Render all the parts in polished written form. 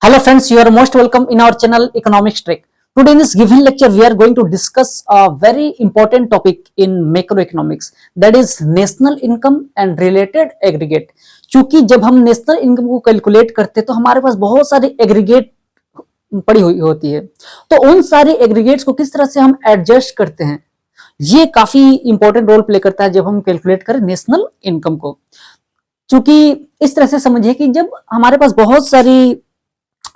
Hello friends, you are most welcome in our channel Economics Trick. Today in this given lecture, we are going to discuss a very important topic in macroeconomics, that is national income and related aggregate. क्योंकि जब हम national income को calculate करते हैं तो हमारे पास बहुत सारे एग्रीगेट पड़ी हुई होती है, तो उन सारे एग्रीगेट्स को किस तरह से हम एडजस्ट करते हैं, ये काफी इंपॉर्टेंट रोल प्ले करता है जब हम कैलकुलेट करें नेशनल इनकम को। क्योंकि इस तरह से समझिए कि जब हमारे पास बहुत सारी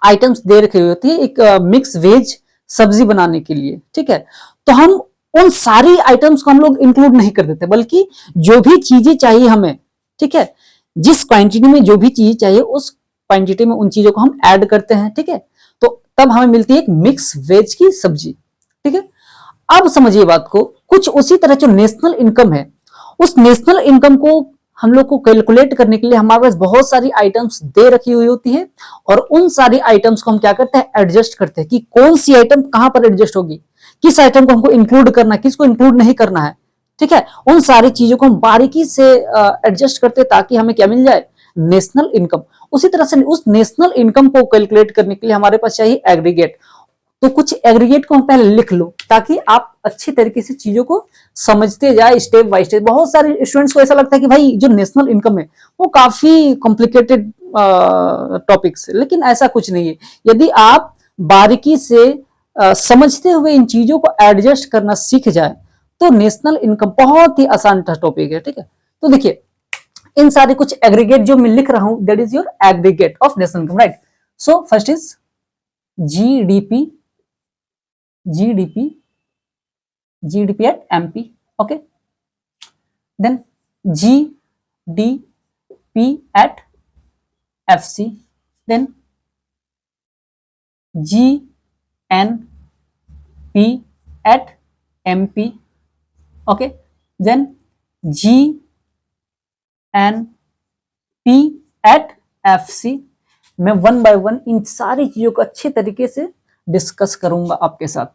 आइटम्स दे रखी हुई होती है एक मिक्स वेज सब्जी बनाने के लिए, ठीक है, तो हम उन सारी आइटम्स को हम लोग इंक्लूड नहीं कर देते, बल्कि जो भी चीजें चाहिए हमें, ठीक है, जिस क्वांटिटी में जो भी चीज चाहिए उस क्वांटिटी में उन चीजों को हम ऐड करते हैं, ठीक है, तो तब हमें मिलती है एक मिक्स वेज की सब्जी, ठीक है। अब समझिए बात को, कुछ उसी तरह जो नेशनल इनकम है, उस नेशनल इनकम को हम लोग को कैलकुलेट करने के लिए हमारे पास बहुत सारी आइटम्स दे रखी हुई होती है, और उन सारी आइटम्स को हम क्या करते हैं, एडजस्ट करते हैं कि कौन सी आइटम कहां पर एडजस्ट होगी, किस आइटम को हमको इंक्लूड करना है, किसको इंक्लूड नहीं करना है, ठीक है। उन सारी चीजों को हम बारीकी से एडजस्ट करते हैं ताकि हमें क्या मिल जाए, नेशनल इनकम। उसी तरह से उस नेशनल इनकम को कैलकुलेट करने के लिए हमारे पास चाहिए एग्रीगेट। तो कुछ एग्रीगेट को हम पहले लिख लो ताकि आप अच्छी तरीके से चीजों को समझते जाए स्टेप बाय स्टेप। बहुत सारे स्टूडेंट्स को ऐसा लगता है कि भाई जो नेशनल इनकम है वो काफी कॉम्प्लिकेटेड टॉपिक्स है, लेकिन ऐसा कुछ नहीं है। यदि आप बारीकी से समझते हुए इन चीजों को एडजस्ट करना सीख जाए तो नेशनल इनकम बहुत ही आसान टॉपिक है, ठीक है। तो देखिए इन सारे कुछ एग्रीगेट जो मैं लिख रहा हूं, that is your aggregate of national income, right. So first is GDP at MP, okay. Then GDP at FC, then GNP at MP, okay. Then GNP at FC। मैं वन बाय वन इन सारी चीजों को अच्छे तरीके से discuss करूंगा आपके साथ।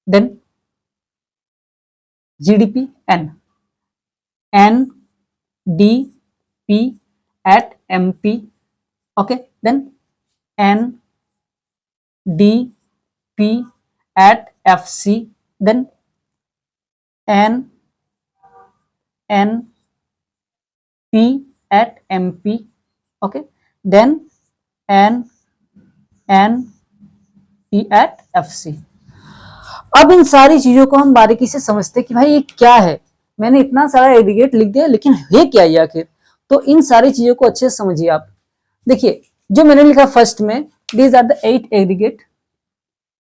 Then GDP NDP at MP, okay. Then NDP at FC, then NNP at MP, okay. Then NNP at FC। अब इन सारी चीजों को हम बारीकी से समझते हैं कि भाई ये क्या है, मैंने इतना सारा एग्रीगेट लिख दिया लेकिन ये क्या है आखिर। तो इन सारी चीजों को अच्छे से समझिए आप। देखिए जो मैंने लिखा फर्स्ट में, these are the 8 aggregate,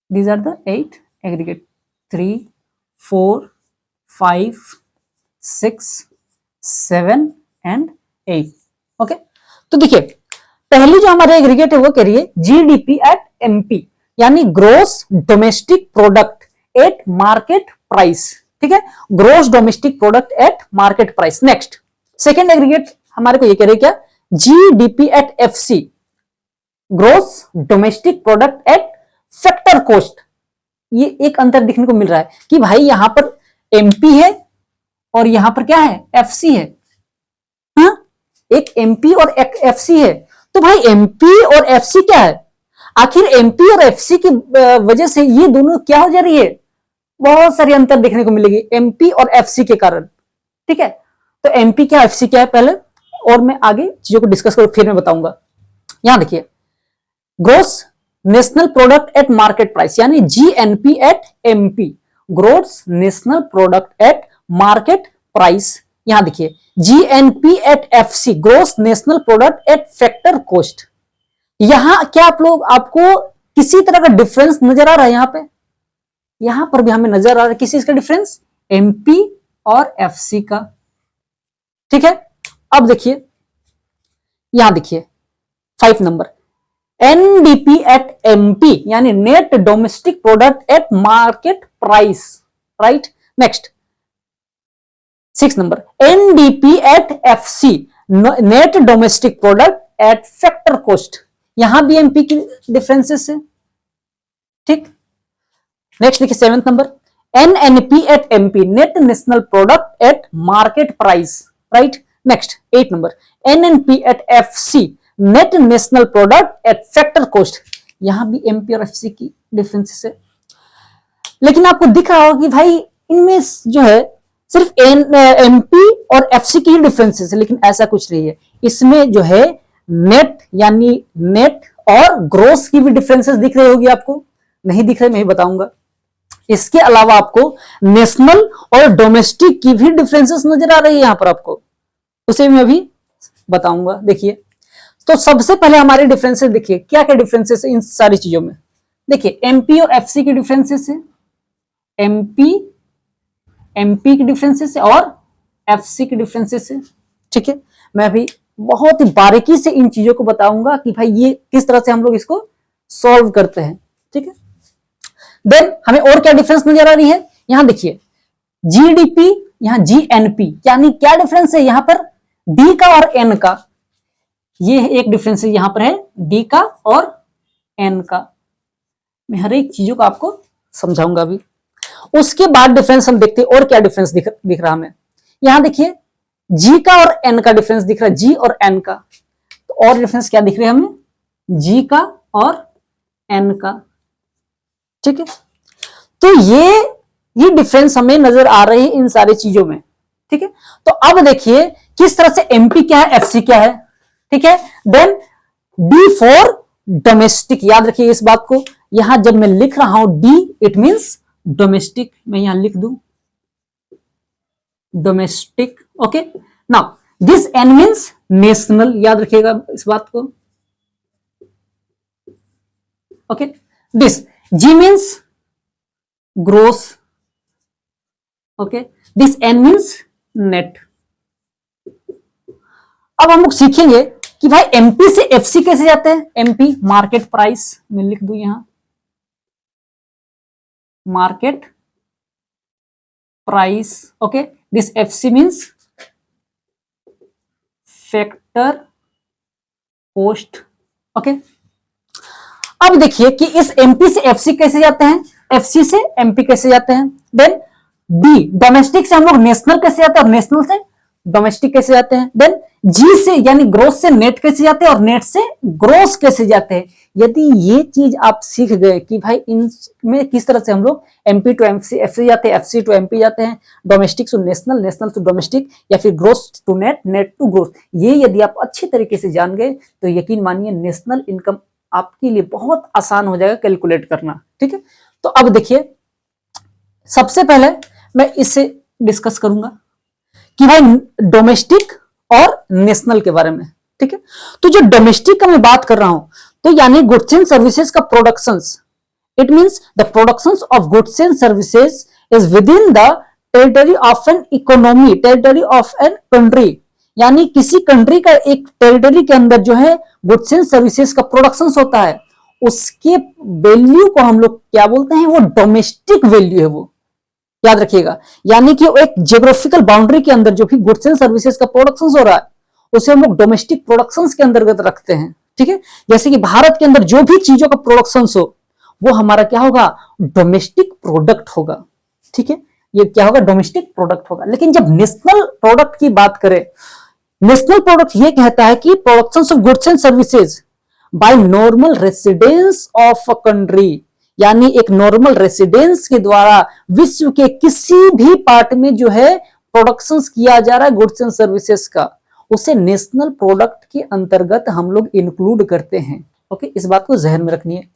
these are the 8 aggregate, 3 4 5 6 7 and 8, okay. तो देखिए पहली जो हमारे एग्रीगेट है वो कह रही है जीडीपी एट एमपी, यानी gross domestic product at market price, ठीक है, gross domestic product at market price. Next second aggregate हमारे को ये कह रहे क्या, GDP at FC, gross domestic product at factor cost. ये एक अंतर दिखने को मिल रहा है कि भाई यहां पर एमपी है और यहां पर क्या है, एफसी है। हाँ? एक एमपी और एक एफसी है, तो भाई एमपी और एफसी क्या है, आखिर एमपी और एफसी की वजह से ये दोनों क्या हो जा रही है, बहुत सारी अंतर देखने को मिलेगी एमपी और एफसी के कारण, ठीक है। तो एमपी क्या एफसी क्या है पहले, और मैं आगे चीजों को डिस्कस करूं फिर मैं बताऊंगा। यहां देखिए gross national product at market price, यानी GNP at MP, gross national product at market price. यहां देखिए GNP at FC, gross national product at factor cost. यहां क्या आप लोग, आपको किसी तरह का डिफरेंस नजर आ रहा है, यहां पर भी हमें नजर आ रहा है किसी इसका डिफरेंस, एमपी और एफसी का, ठीक है। अब देखिए यहां देखिए 5 नंबर एनडीपी एट एमपी, यानी net domestic product at market price, right. Next 6 number NDP at FC, net domestic product at factor cost. यहां भी एमपी की डिफरेंसेस है, ठीक। नेक्स्ट देखिए 7th number NNP at MP, net national product at market price, right. Next 8 number NNP at FC, net national product at factor cost, यहां भी MP और FC की डिफरेंसेस है। लेकिन आपको दिख रहा होगा कि भाई इनमें जो है सिर्फ एमपी और एफसी की ही डिफरेंसेस है, लेकिन ऐसा कुछ नहीं है। इसमें जो है नेट यानी नेट और ग्रोस की भी डिफरेंसेस दिख रही होगी आपको, नहीं दिख रहे मैं ही बताऊंगा। इसके अलावा आपको नेशनल और डोमेस्टिक की भी डिफरेंसेस नजर आ रही है यहां पर आपको, उसे मैं अभी बताऊंगा। देखिए, तो सबसे पहले हमारे डिफरेंसेस देखिए, क्या क्या डिफरेंसेस है इन सारी चीजों में। देखिए, एमपी और एफसी की डिफरेंसेस है, एमपी की डिफरेंसेस है और एफसी की डिफरेंसेस है। ठीक है, मैं अभी बहुत ही बारीकी से इन चीजों को बताऊंगा कि भाई ये किस तरह से हम लोग इसको सॉल्व करते हैं। ठीक है, देन हमें और क्या डिफरेंस नजर आ रही है, यहां देखिए जीडीपी, यहां जीएनपी, यानी क्या डिफरेंस है यहां पर डी का और एन का, ये एक डिफरेंस है यहां पर है डी का और एन का। मैं हर एक चीजों को आपको समझाऊंगा अभी। उसके बाद डिफरेंस हम देखते हैं और क्या डिफरेंस दिख रहा हमें। यहां देखिए जी का और एन का डिफरेंस दिख रहा है, जी और एन का। तो और डिफरेंस क्या दिख रहे हैं हमें, जी का और एन का। ठीक है, तो ये डिफरेंस हमें नजर आ रही है इन सारी चीजों में। ठीक है, तो अब देखिए किस तरह से एमपी क्या है, एफसी क्या है। ठीक है, देन डी फॉर डोमेस्टिक, याद रखिए इस बात को। यहां जब मैं लिख रहा हूं डी, इट मींस डोमेस्टिक, मैं यहां लिख दूं domestic. Okay, now this N means national, याद रखिएगा इस बात को। Okay, this G means gross. Okay, this N means net. अब हम लोग सीखेंगे कि भाई एमपी से एफसी कैसे जाते हैं। एमपी मार्केट प्राइस, मैं लिख दूं यहां market price. Okay, this FC means factor cost. Okay, अब देखिए कि इस एमपी से एफसी कैसे जाते हैं, एफसी से एमपी कैसे जाते हैं। देन डी डोमेस्टिक से हम लोग नेशनल कैसे जाते हैं और नेशनल से डोमेस्टिक कैसे जाते हैं। देन जी से यानी ग्रोस से नेट कैसे जाते हैं और नेट से ग्रोस कैसे जाते हैं। यदि ये चीज आप सीख गए कि भाई इनमें किस तरह से हम लोग एमपी टू एफसी जाते हैं, एफसी टू एमपी जाते हैं, domestic to national, national to domestic, या फिर gross to net, net to gross, ये यदि आप अच्छी तरीके से जान गए तो यकीन मानिए नेशनल इनकम आपके लिए बहुत आसान हो जाएगा कैलकुलेट करना। ठीक है, तो अब देखिए सबसे पहले मैं इससे डिस्कस करूंगा कि भाई डोमेस्टिक और नेशनल के बारे में। ठीक है, तो जो डोमेस्टिक का मैं बात कर रहा हूं, तो यानी गुड्स एंड सर्विसेज का productions, it means the productions of goods and services is within the territory of an economy, territory of an country, यानी किसी कंट्री का एक टेरिटरी के अंदर जो है गुड्स एंड सर्विसेज का प्रोडक्शंस होता है, उसके वैल्यू को हम लोग क्या बोलते हैं, वो डोमेस्टिक वैल्यू है वो, याद रखिएगा। यानी कि एक जियोग्राफिकल बाउंड्री के अंदर जो भी गुड्स एंड सर्विसेज का प्रोडक्शंस हो रहा है उसे हम लोग डोमेस्टिक प्रोडक्शंस के अंतर्गत रखते हैं। ठीक है, जैसे कि भारत के अंदर जो भी चीजों का प्रोडक्शंस हो वो हमारा क्या होगा, डोमेस्टिक प्रोडक्ट होगा। ठीक है, ये क्या होगा, डोमेस्टिक प्रोडक्ट होगा। लेकिन जब नेशनल प्रोडक्ट की बात करें, नेशनल प्रोडक्ट ये कहता है कि productions of goods and services by normal residence of a country, यानी एक नॉर्मल रेसिडेंस के द्वारा विश्व के किसी भी पार्ट में जो है प्रोडक्शंस किया जा रहा है गुड्स एंड सर्विसेज का, उसे नेशनल प्रोडक्ट के अंतर्गत हम लोग इंक्लूड करते हैं। ओके, इस बात को जहन में रखनी है।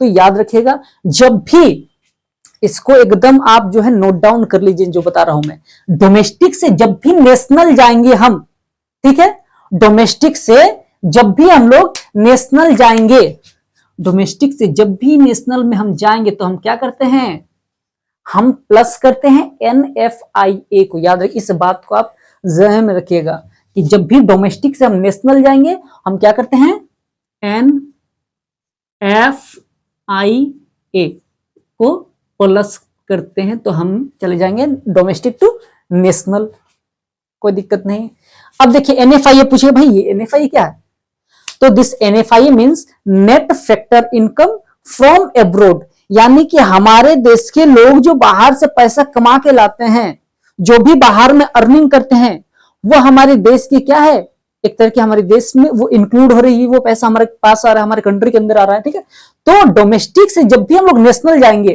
तो याद रखिएगा, जब भी इसको एकदम आप जो है नोट डाउन कर लीजिए जो बता रहा हूं मैं, डोमेस्टिक से जब भी नेशनल जाएंगे हम, ठीक है, डोमेस्टिक से जब भी हम लोग नेशनल जाएंगे, डोमेस्टिक से जब भी नेशनल में हम जाएंगे तो हम क्या करते हैं, हम प्लस करते हैं NFIA को। याद रखिए, इस बात को आप जहन में रखिएगा कि जब भी डोमेस्टिक से हम नेशनल जाएंगे हम क्या करते हैं, NFIA को प्लस करते हैं, तो हम चले जाएंगे डोमेस्टिक टू नेशनल, कोई दिक्कत नहीं। अब देखिए NFIA पूछिए, भाई ये NFIA क्या है, तो this NFIA means net factor income from abroad, यानी कि हमारे देश के लोग जो बाहर से पैसा कमा के लाते हैं, जो भी बाहर में अर्निंग करते हैं, वो हमारे देश की क्या है, एक तरह की हमारे देश में वो इंक्लूड हो रही है, वो पैसा हमारे पास आ रहा है, हमारे कंट्री के अंदर आ रहा है, ठीक है। तो डोमेस्टिक से जब भी हम लोग नेशनल जाएंगे,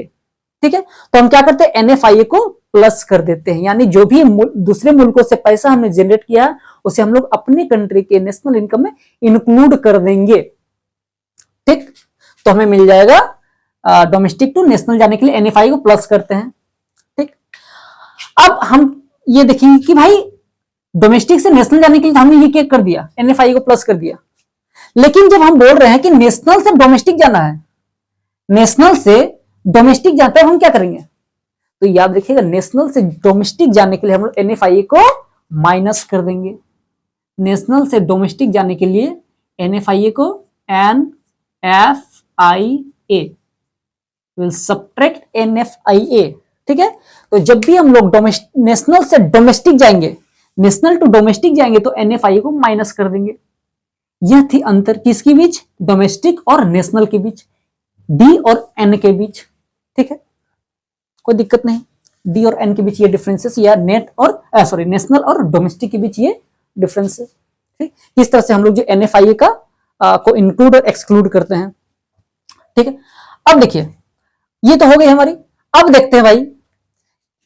ठीक है, तो हम क्या करते हैं, NFIA को प्लस कर देते हैं, यानी जो भी दूसरे मुल्कों से पैसा हमने जनरेट किया है उसे हम लोग अपने कंट्री के नेशनल इनकम में इंक्लूड कर देंगे, ठीक। तो हमें मिल जाएगा डोमेस्टिक टू नेशनल जाने के लिए NFI को प्लस करते हैं, ठीक। अब हम ये देखेंगे कि भाई डोमेस्टिक से नेशनल जाने के लिए हमने ये क्या कर दिया, NFI को प्लस कर दिया, लेकिन जब हम बोल रहे हैं कि नेशनल से डोमेस्टिक जाना है, नेशनल से डोमेस्टिक जाता है, हम क्या करेंगे, तो याद रखिएगा नेशनल से डोमेस्टिक जाने के लिए हम लोग NFI को माइनस कर देंगे। नेशनल से डोमेस्टिक जाने के लिए NFIA को NFIA विल सब्ट्रैक्ट NFIA, ठीक है। तो जब भी हम लोग नेशनल से डोमेस्टिक जाएंगे, नेशनल टू डोमेस्टिक जाएंगे तो NFIA को माइनस कर देंगे। यह थी अंतर किसके बीच, डोमेस्टिक और नेशनल के बीच, D और N के बीच, ठीक है, कोई दिक्कत नहीं। D और N के बीच ये डिफरेंसेस, या नेशनल और डोमेस्टिक के बीच ये डिफरेंस है, ठीक। इस तरह से हम लोग जो NFIA का को इंक्लूड और एक्सक्लूड करते हैं, ठीक है। अब देखिए ये तो हो गई हमारी। अब देखते हैं भाई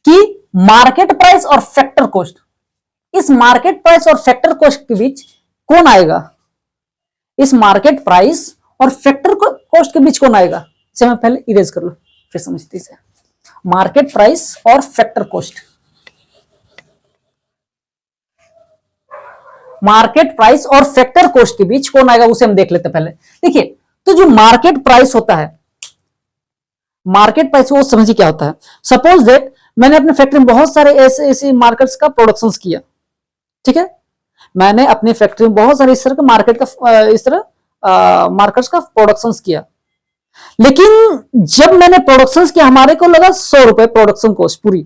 कि मार्केट प्राइस और फैक्टर कॉस्ट, इस मार्केट प्राइस और फैक्टर कॉस्ट के बीच कौन आएगा, इस मार्केट प्राइस और फैक्टर कॉस्ट के बीच कौन आएगा, इसे मैं पहले इरेज कर लो फिर समझते हैं। मार्केट प्राइस और फैक्टर कॉस्ट, मार्केट प्राइस और फैक्टर कॉस्ट के बीच कौन आएगा उसे हम देख लेते हैं पहले। देखिए तो जो मार्केट प्राइस होता है, मार्केट प्राइस वो समझिए क्या होता है। सपोज दैट मैंने अपने फैक्ट्री में बहुत सारे ऐसे मार्केट्स का प्रोडक्शन किया, ठीक है, मैंने अपनी फैक्ट्री में बहुत सारे इस तरह का मार्केट्स का प्रोडक्शन किया, लेकिन जब मैंने प्रोडक्शन किया हमारे को लगा 100 रुपए प्रोडक्शन कॉस्ट पूरी,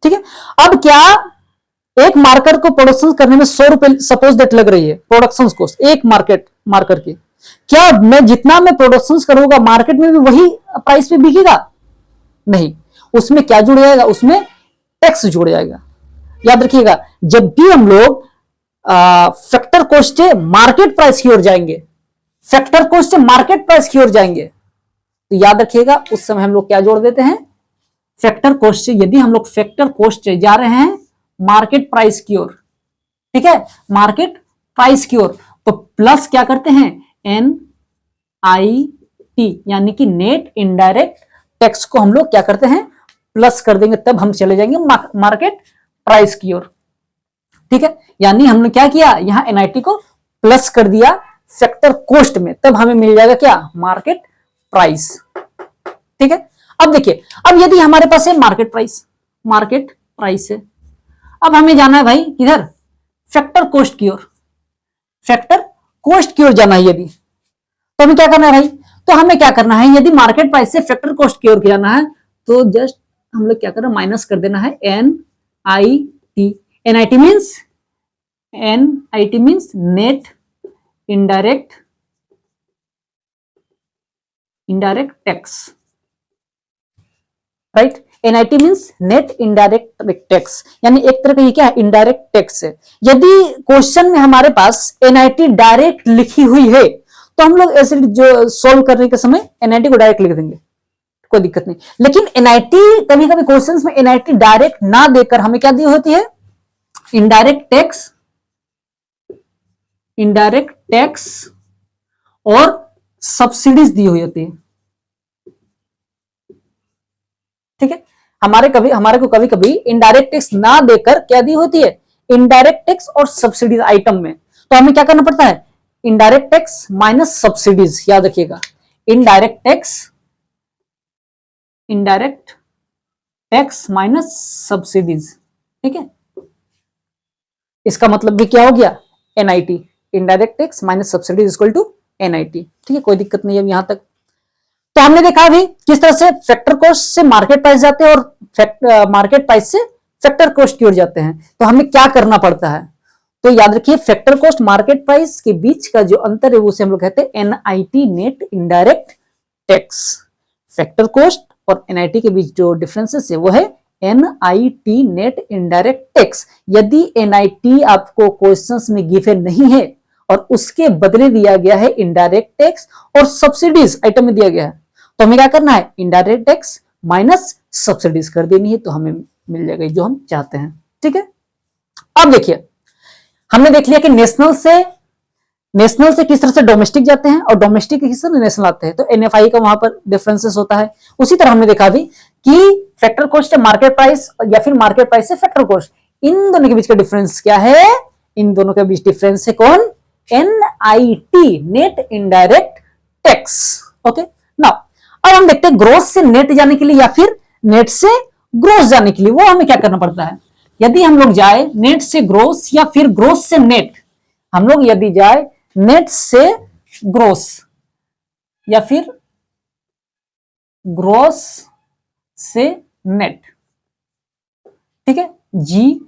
ठीक है। अब क्या एक मार्कर को प्रोडक्शन करने में 100 रुपए सपोज दैट लग रही है प्रोडक्शन कॉस्ट एक मार्कर की, क्या मैं जितना मैं प्रोडक्शन करूंगा मार्केट में भी वही प्राइस पे बिकेगा, नहीं, उसमें क्या जुड़ जाएगा, उसमें टैक्स जुड़ जाएगा। याद रखिएगा जब भी हम लोग फैक्टर कॉस्ट से मार्केट प्राइस की ओर जाएंगे, फैक्टर कॉस्ट से मार्केट प्राइस की ओर जाएंगे, तो याद रखिएगा उस समय हम लोग क्या जोड़ देते हैं, फैक्टर कॉस्ट से, यदि हम लोग फैक्टर कॉस्ट से जा रहे हैं मार्केट प्राइस की ओर, ठीक है, मार्केट प्राइस की ओर, तो प्लस क्या करते हैं, NIT यानी कि नेट इनडायरेक्ट टैक्स को हम लोग क्या करते हैं, प्लस कर देंगे, तब हम चले जाएंगे मार्केट प्राइस की ओर, ठीक है। यानी हमने क्या किया, यहां NIT को प्लस कर दिया फैक्टर कॉस्ट में, तब हमें मिल जाएगा क्या, मार्केट प्राइस, ठीक है। अब देखिए, अब यदि हमारे पास है मार्केट प्राइस है, अब हमें जाना है भाई किधर, फैक्टर कॉस्ट की ओर, फैक्टर कॉस्ट की ओर जाना है यदि, तो हमें क्या करना है भाई, तो हमें क्या करना है, यदि मार्केट प्राइस से फैक्टर कॉस्ट की ओर जाना है तो जस्ट हम लोग क्या करना, माइनस कर देना है NIT। NIT means net indirect tax, right. NIT means net indirect tax, यानी एक तरह का ये क्या है, इनडायरेक्ट टैक्स है। यदि क्वेश्चन में हमारे पास NIT डायरेक्ट लिखी हुई है तो हम लोग ऐसे जो सॉल्व करने के समय NIT को डायरेक्ट लिख देंगे, कोई दिक्कत नहीं। लेकिन NIT कभी कभी क्वेश्चंस में NIT डायरेक्ट ना देकर हमें क्या दी होती है, इनडायरेक्ट टैक्स और सब्सिडीज दी हुई होती है, ठीक है। हमारे को कभी कभी इनडायरेक्ट टैक्स ना देकर क्या दी होती है, इनडायरेक्ट टैक्स और सब्सिडीज आइटम में, तो हमें क्या करना पड़ता है, इनडायरेक्ट टैक्स माइनस सब्सिडीज, याद रखिएगा इनडायरेक्ट टैक्स माइनस सब्सिडीज, ठीक है। इसका मतलब भी क्या हो गया, NIT, indirect tax minus subsidies equal to NIT, ठीक है, कोई दिक्कत नहीं है यहां तक। तो हमने देखा अभी किस तरह से फैक्टर कॉस्ट से मार्केट प्राइस जाते हैं और मार्केट प्राइस से फैक्टर कॉस्ट की ओर जाते हैं, तो हमें क्या करना पड़ता है, तो याद रखिए फैक्टर कॉस्ट मार्केट प्राइस के बीच का जो अंतर है उसे हम लोग कहते हैं NIT net indirect tax. Factor cost और NIT के बीच जो डिफरेंसेस है वो है NIT नेट इनडायरेक्ट टैक्स। यदि NIT आपको क्वेश्चंस में गिवन नहीं है और उसके बदले दिया गया है इनडायरेक्ट टैक्स और सब्सिडीज आइटम में दिया गया है। तो हमें क्या करना है, इनडायरेक्ट टैक्स माइनस सब्सिडीज कर देनी है, तो हमें मिल जाएगा जो हम चाहते हैं। ठीक है, अब देखिए हमने देख लिया कि नेशनल से किस तरह से डोमेस्टिक जाते हैं और डोमेस्टिक किस तरह से नेशनल आते हैं, तो एनएफआई का वहां पर डिफरेंसेस होता है। उसी तरह हमने देखा भी कि फैक्टर कॉस्ट है मार्केट प्राइस या फिर मार्केट प्राइस से फैक्टर कॉस्ट, इन दोनों के बीच का डिफरेंस क्या है, इन दोनों के बीच डिफरेंस है कौन, NIT, net indirect tax. Okay, now अब हम देखते हैं ग्रोस से नेट जाने के लिए या फिर नेट से ग्रोस जाने के लिए वो हमें क्या करना पड़ता है। यदि हम लोग जाए नेट से ग्रोस या फिर ग्रोस से नेट, हम लोग यदि जाए नेट से ग्रोस या फिर ग्रोस से नेट, ठीक है, जी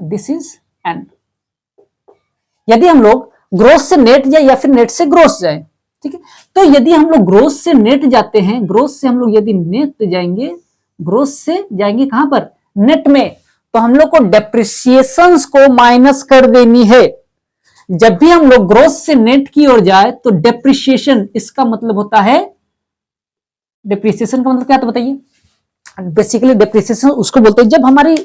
दिस इज एन। यदि हम लोग ग्रोस से नेट जाए या फिर नेट से ग्रोस जाए, ठीक है, तो यदि हम लोग ग्रोस से नेट जाते हैं, ग्रोस से हम लोग यदि नेट जाएंगे, ग्रोस से जाएंगे कहां पर, नेट में, तो हम लोग को डेप्रिसिएशंस को माइनस कर देनी है। जब भी हम लोग ग्रोस से नेट की ओर जाए तो डेप्रिसिएशन, इसका मतलब होता है, डेप्रिसिएशन का मतलब क्या तो बताइए, बेसिकली डेप्रिसिएशन उसको बोलते हैं जब हमारी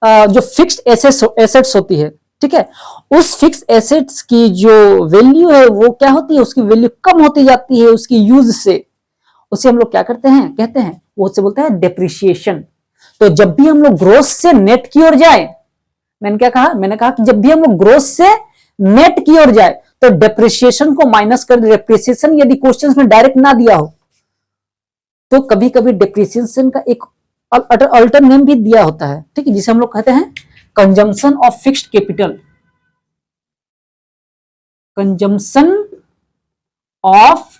जो फिक्स्ड एसेट्स होती है, ठीक है, उस फिक्स एसेट्स की जो वैल्यू है वो क्या होती है, उसकी वैल्यू कम होती जाती है उसकी यूज से, उसे हम लोग क्या करते हैं, कहते हैं, वो उससे बोलते हैं डेप्रिसिएशन। तो जब भी हम लोग ग्रोस से नेट की ओर जाए, मैंने क्या कहा, मैंने कहा कि जब भी हम लोग ग्रोस से नेट की ओर जाए तो डेप्रिसिएशन को माइनस कर, डेप्रिसिएशन यदि क्वेश्चंस में डायरेक्ट ना दिया हो तो कभी कभी डेप्रिसिएशन का एक अल्टर नेम भी दिया होता है, ठीक है, जिसे हम लोग कहते हैं consumption of fixed capital, consumption of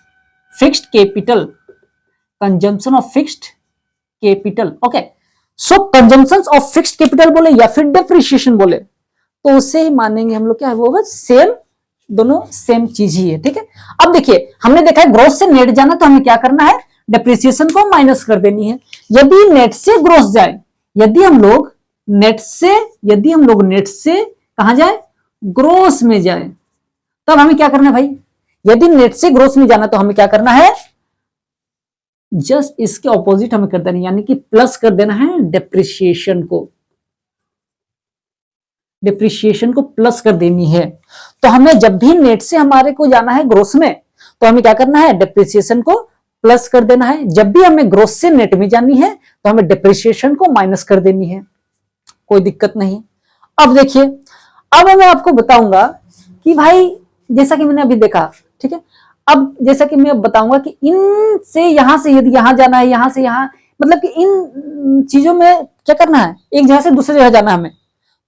fixed capital, consumption of fixed capital. Okay, so consumption of fixed capital बोले या फिर डेप्रिसिएशन बोले तो उसे ही मानेंगे हम लोग क्या है, वो सेम, दोनों सेम चीज ही है। ठीक है, अब देखिए हमने देखा है ग्रोस से नेट जाना तो हमें क्या करना है, डेप्रिसिएशन को माइनस कर देनी है। यदि नेट से ग्रोस जाए, यदि हम लोग नेट से कहां जाए, ग्रोस में जाए, तब हमें क्या करना है भाई, यदि नेट से ग्रोस में जाना तो हमें क्या करना है, जस्ट इसके ऑपोजिट हमें कर देना, यानी कि प्लस कर देना है डेप्रिसिएशन को, डेप्रिसिएशन को प्लस कर देनी है। तो हमें जब भी नेट से हमारे को जाना है ग्रोस में तो हमें क्या करना है, डेप्रिसिएशन को प्लस कर देना है। जब भी हमें ग्रोस से नेट में जानी है तो हमें डेप्रिसिएशन को माइनस कर देनी है, कोई दिक्कत नहीं। अब देखिए, अब मैं आपको बताऊंगा कि भाई जैसा कि मैंने अभी देखा, ठीक है, अब जैसा कि मैं बताऊंगा कि इन से यहां से यदि यहां जाना है, यहां से यहां, मतलब कि इन चीजों में क्या करना है, एक जगह से दूसरी जगह जाना है हमें,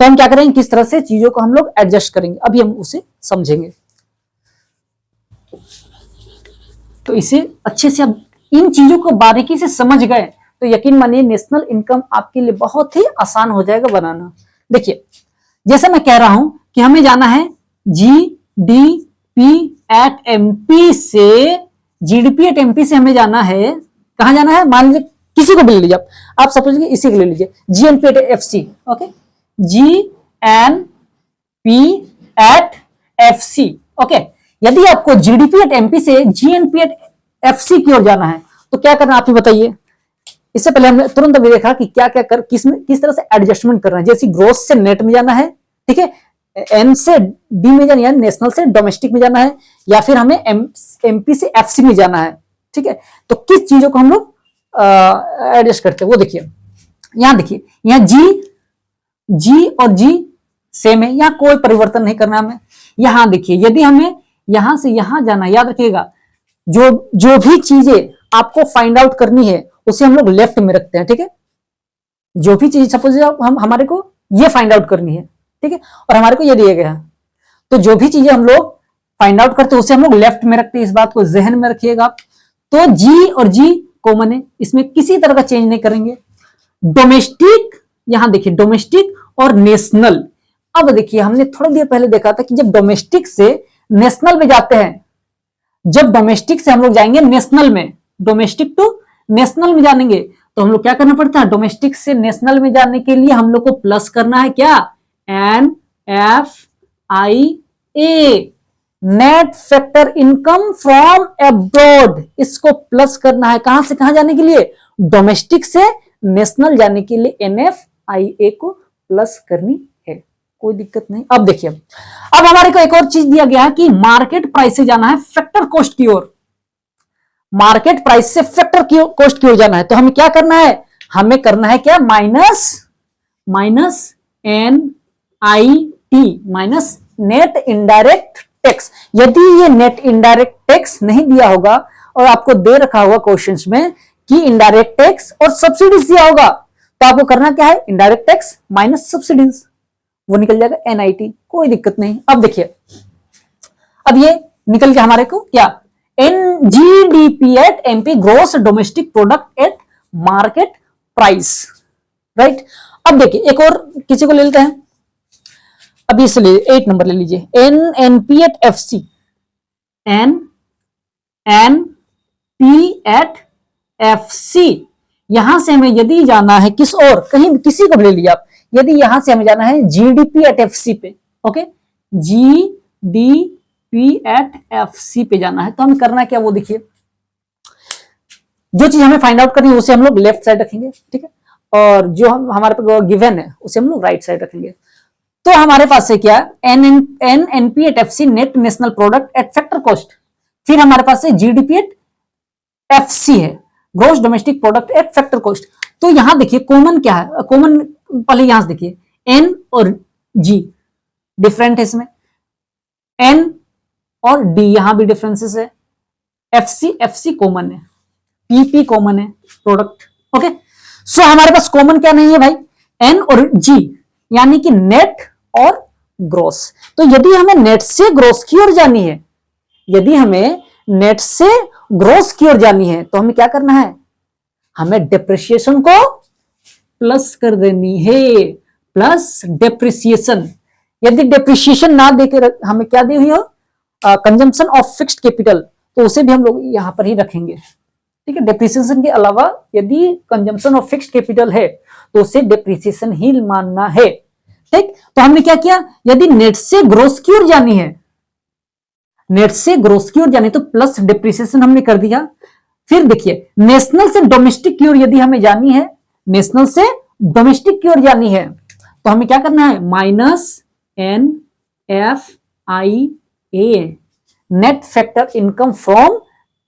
तो हम क्या करेंगे, किस तरह से चीजों को हम लोग एडजस्ट करेंगे, अभी हम उसे समझेंगे। तो इसे अच्छे से अब इन चीजों को बारीकी से समझ गए तो यकीन मानिए नेशनल इनकम आपके लिए बहुत ही आसान हो जाएगा बनाना। देखिए जैसे मैं कह रहा हूं कि हमें जाना है जीडीपी एट एमपी से, जीडीपी एट एमपी से हमें जाना है, कहां जाना है, मान लीजिए किसी को भी ले लीजिए, आप सपोज लीजिए इसी को ले लीजिए, GNP at FC, okay, GNP at FC, okay. यदि आपको जीडीपी एट एमपी से जीएनपी एट एफसी की ओर जाना है तो क्या करना आप ही बताइए। इससे पहले हमने तुरंत अभी देखा कि क्या क्या कर, किस तरह से एडजस्टमेंट करना है। जैसे ग्रोस से नेट में जाना है, ठीक है, एन से डी में जाना है, नेशनल से डोमेस्टिक में जाना है, या फिर हमें एमपी से एफसी में जाना है, ठीक है, तो किस चीजों को हम लोग एडजस्ट करते हैं वो देखिए। यहां देखिए, यहां जी और जी सेम है, यहां कोई परिवर्तन नहीं करना हमें। यहां देखिए, यदि हमें यहां से यहां जाना, याद रखिएगा जो भी चीजें आपको फाइंड आउट करनी है उसे हम लोग लेफ्ट में रखते हैं, ठीक है। जो भी चीज सपोज हम हमारे को ये फाइंड आउट करनी है, ठीक है, और हमारे को ये दिया गया है, तो जो भी चीजें हम लोग फाइंड आउट करते हैं उसे हम लोग लेफ्ट में रखते हैं। इस बात को जहन में रखिएगा। तो जी और जी कॉमन है, इसमें किसी तरह का चेंज नहीं करेंगे। डोमेस्टिक, यहां देखिए डोमेस्टिक और नेशनल। अब देखिए हमने थोड़ी देर पहले देखा था कि जब डोमेस्टिक से नेशनल में जाते हैं, जब डोमेस्टिक से हम लोग जाएंगे नेशनल में, डोमेस्टिक टू नेशनल में जानेंगे तो हम लोग क्या करना पड़ता है, डोमेस्टिक से नेशनल में जाने के लिए हम लोग को प्लस करना है क्या, N F I A, net factor income from abroad, इसको प्लस करना है कहां से कहां जाने के लिए, डोमेस्टिक से नेशनल जाने के लिए NFIA को प्लस करनी है, कोई दिक्कत नहीं। अब देखिए, अब हमारे को एक और चीज दिया गया है कि मार्केट प्राइस से जाना है फैक्टर कॉस्ट की ओर, मार्केट प्राइस से फैक्टर की कॉस्ट की ओर जाना है, तो हमें क्या करना है, हमें करना है क्या, minus NIT minus net indirect tax. यदि ये नेट इनडायरेक्ट टैक्स नहीं दिया होगा और आपको दे रखा होगा क्वेश्चंस में कि इनडायरेक्ट टैक्स और सब्सिडीज दिया होगा, तो आपको करना क्या है, इनडायरेक्ट टैक्स माइनस सब्सिडीज, वो निकल जाएगा NIT, कोई दिक्कत नहीं। अब देखिए, अब ये निकल के हमारे को क्या, GDP at MP gross domestic product at market price, right. अब देखिए एक और किसी को ले लेते हैं, अब इसलिए 8 नंबर ले लीजिए, NNP at FC, NNP at FC, यहां से हमें यदि जाना है किस और, कहीं किसी को ले लिया आप, यदि यहां से हमें जाना है GDP एट FC पे, ओके, GDP एट FC पे जाना है, तो हमें करना क्या, वो देखिए, जो चीज हमें फाइंड आउट करनी है उसे हम लोग लेफ्ट साइड रखेंगे, ठीक है, और जो हमारे पे गिवन है उसे हम लोग राइट साइड रखेंगे। तो हमारे पास से क्या, NNP at FC net national product at factor cost, फिर हमारे पास से GDP एट FC है gross domestic product at factor cost. तो यहां देखिए कॉमन क्या है, कॉमन पहले यहां से देखिए, N और G डिफरेंट है इसमें, N और D यहां भी डिफरेंसेस है, FC कॉमन है, PP कॉमन है प्रोडक्ट, ओके। सो हमारे पास कॉमन क्या नहीं है भाई, N और G, यानी कि नेट और ग्रोस। तो यदि हमें नेट से ग्रोस की ओर जानी है, यदि हमें नेट से ग्रोस की ओर जानी है, तो हमें क्या करना है, हमें डेप्रिसिएशन को प्लस कर देनी है, प्लस डेप्रिसिएशन। यदि डेप्रिसिएशन ना देकर हमें क्या दी हुई हो, कंजम्पशन ऑफ फिक्स्ड कैपिटल, तो उसे भी हम लोग यहां पर ही रखेंगे, ठीक है। डेप्रिसिएशन के अलावा यदि कंजम्पशन ऑफ फिक्स्ड कैपिटल है तो उसे डेप्रिसिएशन ही मानना है, ठीक। तो हमने क्या किया, यदि नेट से ग्रोस की ओर जानी है, नेट से ग्रोस की ओर जानी तो प्लस डेप्रिसिएशन हमने कर दिया। फिर देखिए, नेशनल से डोमेस्टिक की ओर यदि हमें जानी है, नेशनल से डोमेस्टिक की ओर जानी है, तो हमें क्या करना है, minus NFIA net factor income from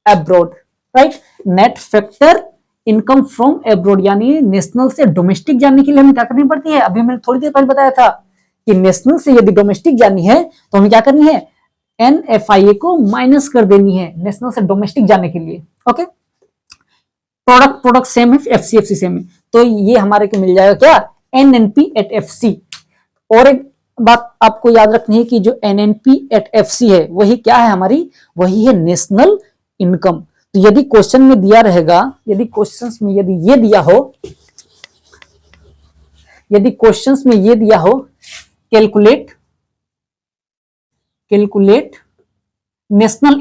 abroad, right. Net factor income from abroad, यानी नेशनल से डोमेस्टिक जाने के लिए हमें क्या करनी पड़ती है, अभी मैंने थोड़ी देर पहले बताया था कि नेशनल से यदि डोमेस्टिक जानी है तो हमें क्या करनी है, NFIA को माइनस कर देनी है नेशनल से डोमेस्टिक जाने के लिए, ओके। प्रोडक्ट सेम है, FC सेम है, तो ये हमारे को मिल जाएगा क्या, NNP एट FC। और एक बात आपको याद रखनी है कि जो NNP एट FC है वही क्या है हमारी, वही है नेशनल इनकम। तो यदि क्वेश्चन में दिया रहेगा, यदि क्वेश्चंस में यदि ये दिया हो, यदि क्वेश्चंस में ये दिया हो, कैलकुलेट नेशनल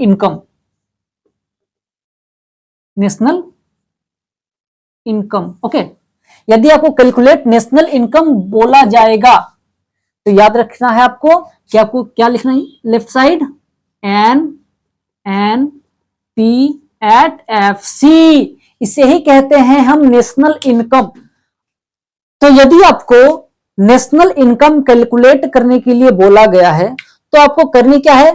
इनकम, ओके। यदि आपको कैलकुलेट नेशनल इनकम बोला जाएगा तो याद रखना है आपको कि आपको क्या लिखना है, left side NNP at FC, इसे ही कहते हैं हम नेशनल इनकम। तो यदि आपको नेशनल इनकम कैलकुलेट करने के लिए बोला गया है तो आपको करनी क्या है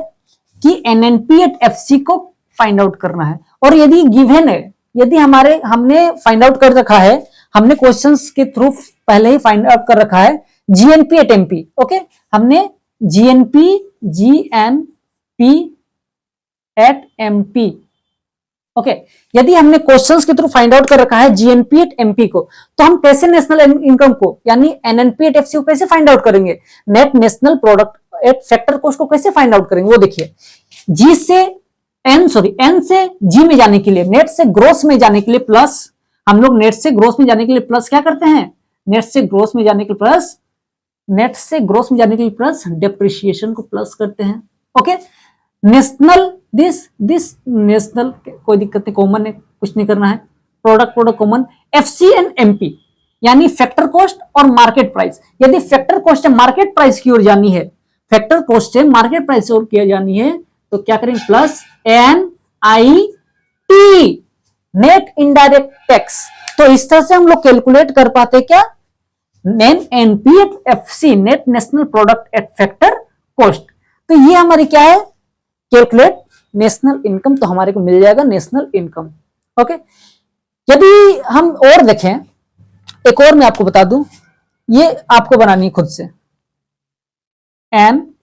कि NNP एट FC को फाइंड आउट करना है। और यदि गिवन है, यदि हमने फाइंड आउट कर रखा है, हमने क्वेश्चंस के थ्रू पहले ही फाइंड आउट कर रखा है GNP एट MP, ओके, हमने GNP एट MP, ओके। यदि हमने क्वेश्चंस के थ्रू फाइंड आउट कर रखा है GNP एट MP को, तो हम कैसे नेशनल इनकम को यानी NNP एट FC को कैसे फाइंड आउट करेंगे, net national product at factor cost को कैसे फाइंड आउट करेंगे, वो देखिए। N से G में जाने के लिए, नेट से ग्रोस में जाने के लिए प्लस, हम लोग नेट से ग्रोस में जाने के लिए प्लस क्या करते हैं, नेट से ग्रोस में जाने के लिए प्लस डेप्रिसिएशन को प्लस करते हैं, ओके। नेशनल दिस नेशनल, कोई दिक्कत नहीं, कॉमन है, कुछ नहीं करना है, product common, FC and MP यानी फैक्टर कॉस्ट और मार्केट प्राइस। यदि फैक्टर कॉस्ट या मार्केट प्राइस की ओर जानी है फैक्टर कॉस्ट से मार्केट प्राइस और किया जानी है तो क्या करेंगे, plus NIT, net indirect tax. तो इस तरह से हम लोग कैलकुलेट कर पाते क्या, NPFC, net national product at factor cost. तो ये हमारी क्या है, कैलकुलेट नेशनल इनकम, तो हमारे को मिल जाएगा नेशनल इनकम। ओके, यदि हम और देखें, एक और मैं आपको बता दूं, ये आपको बनानी है खुद से, NDP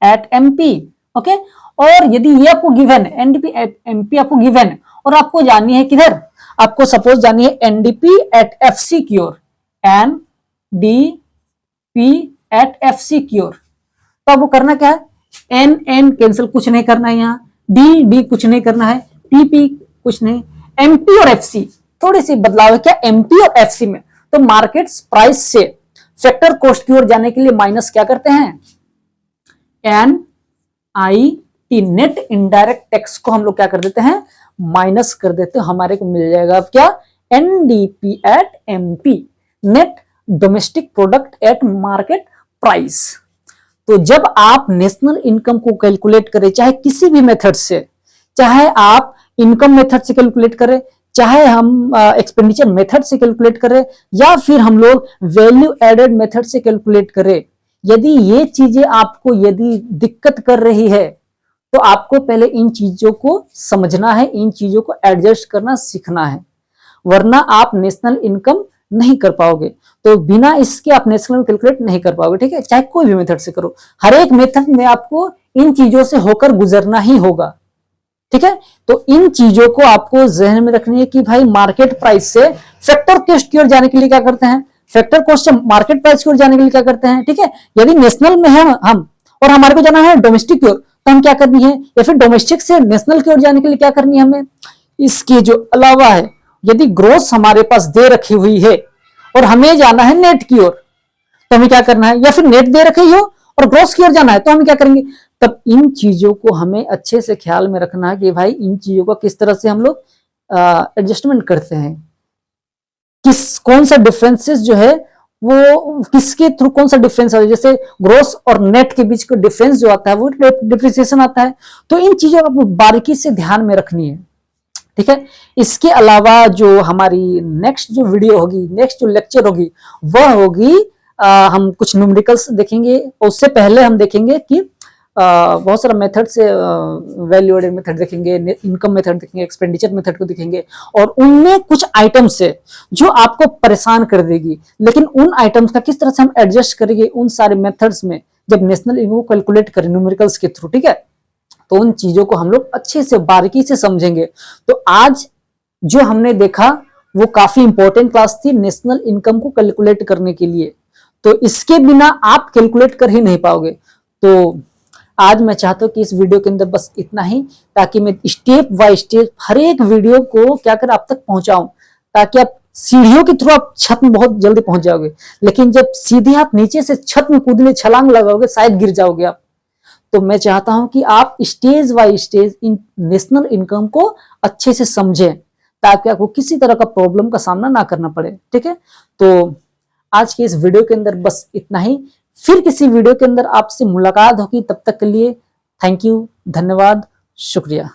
एट MP। ओके, और यदि ये आपको गिवन है, NDP एट MP आपको गिवन है, और आपको जानी है किधर, आपको सपोज जानी है NDP एट FC की ओर, NDP एट FC की ओर। तो आपको करना क्या है, N कैंसिल, कुछ नहीं करना है, यहाँ D कुछ नहीं करना है, PP कुछ नहीं, MP और FC थोड़ी सी बदलाव है, क्या MP और FC में। तो मार्केट प्राइस से फैक्टर कॉस्ट की ओर जाने के लिए माइनस क्या करते हैं, NIT, नेट इनडायरेक्ट टैक्स को हम लोग क्या कर देते हैं, माइनस कर देते हैं। हमारे को मिल जाएगा अब क्या, NDP at MP, net domestic product at market price. तो जब आप नेशनल इनकम को कैलकुलेट करें, चाहे किसी भी मेथड से, चाहे आप इनकम मेथड से कैलकुलेट करें, चाहे हम एक्सपेंडिचर मेथड से कैलकुलेट करें, या फिर हम लोग वैल्यू एडेड मेथड से कैलकुलेट करें, यदि ये चीजें आपको यदि दिक्कत कर रही है तो आपको पहले इन चीजों को समझना है, इन चीजों को एडजस्ट करना सीखना है, वरना आप नेशनल इनकम नहीं कर पाओगे। तो बिना इसके आप नेशनल कैलकुलेट नहीं कर पाओगे, ठीक है, चाहे कोई भी मेथड से करो, हर एक मेथड में आपको इन चीजों से होकर गुजरना ही होगा, ठीक है। तो इन चीजों को आपको जहन में रखनी है कि भाई मार्केट प्राइस से फैक्टर कॉस्ट की ओर जाने के लिए क्या करते हैं, फैक्टर कॉस्ट से मार्केट प्राइस की ओर जाने के लिए क्या करते हैं, ठीक है। यदि नेशनल में है हम और हमारे को जाना है डोमेस्टिक की ओर, तो हम क्या करनी है, या फिर डोमेस्टिक से नेशनल की ओर जाने के लिए क्या करनी है हमें। इसके जो अलावा है, यदि ग्रोस हमारे पास दे रखी हुई है और हमें जाना है नेट की ओर, तो हमें क्या करना है, या फिर नेट दे रखी हो और ग्रोस की ओर जाना है, तो हम क्या करेंगे। तब इन चीजों को हमें अच्छे से ख्याल में रखना है कि भाई इन चीजों को किस तरह से हम लोग एडजस्टमेंट करते हैं, कौन सा डिफरेंसेस जो है वो किसके थ्रू कौन सा डिफरेंस आता है, जैसे ग्रोस और नेट के बीच का डिफरेंस जो आता है वो डिप्रिसिएशन आता है। तो इन चीजों को बारीकी से ध्यान में रखनी है, ठीक है। इसके अलावा जो हमारी नेक्स्ट जो वीडियो होगी, नेक्स्ट जो लेक्चर होगी, वह होगी हम कुछ न्यूमेरिकल्स देखेंगे। उससे पहले हम देखेंगे कि बहुत सारा मेथड से वैल्यू एडेड मेथड देखेंगे, इनकम मेथड देखेंगे, एक्सपेंडिचर मेथड को देखेंगे, और उनमें कुछ आइटम्स है जो आपको परेशान कर देगी, लेकिन उन आइटम्स का किस तरह से हम एडजस्ट करेंगे उन सारे मेथड्स में जब नेशनल इनकम को कैलकुलेट करें न्यूमेरिकल्स के थ्रू, ठीक है। तो उन चीजों को हम लोग अच्छे से बारीकी से समझेंगे। तो आज जो हमने देखा वो काफी इंपॉर्टेंट क्लास थी नेशनल इनकम को कैलकुलेट करने के लिए, तो इसके बिना आप कैलकुलेट कर ही नहीं पाओगे। तो आज मैं चाहता हूं कि इस वीडियो के अंदर बस इतना ही, ताकि मैं स्टेप बाय स्टेप हर एक वीडियो को क्या कर आप तक पहुंचाऊं, ताकि आप सीढ़ियों के थ्रू आप छत में बहुत जल्दी पहुंच जाओगे, लेकिन जब सीधे आप नीचे से छत में कूदने छलांग लगाओगे शायद गिर जाओगे आप। तो मैं चाहता हूं कि आप stage by stage in national income को अच्छे से समझें, ताकि आपको किसी तरह का प्रॉब्लम का सामना ना करना पड़े, ठीक है। तो आज के इस वीडियो के अंदर बस इतना ही, फिर किसी वीडियो के अंदर आपसे मुलाकात होगी, तब तक के लिए थैंक यू, धन्यवाद, शुक्रिया।